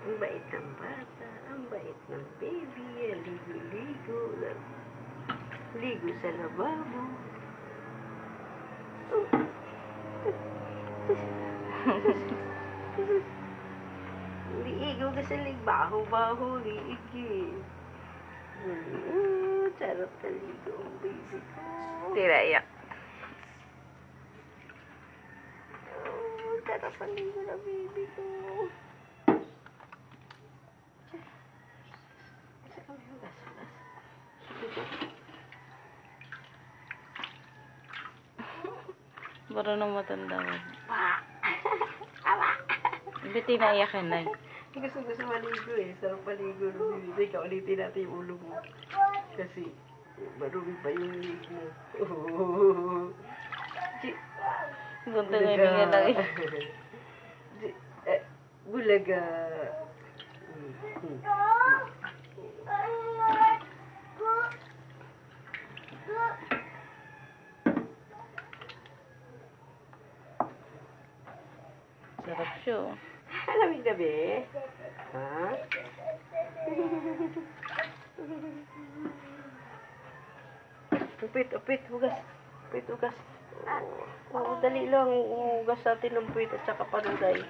Ang bait ng bata, ang bait ng baby, ligo-ligo, ligo sa lababo. Liigo ka sa baho-baho, liigi. Charot ka ligo ang baby ko. Tirayak. Charot ka ligo na baby ko. Marunong matanda mo. Awa! Biti naiyak yan, Nay. Gusto maligo eh. Sarap maligo ng baby. Ikaw ulitin natin yung ulo mo. Kasi marumi pa yung leg mo. Gunta na yung lang eh. Bulaga. Sarap siya. Alamig na be? Ha? Upit, hugas. Upit, hugas. Dali lang. Hugas natin ng puwit at saka panuday.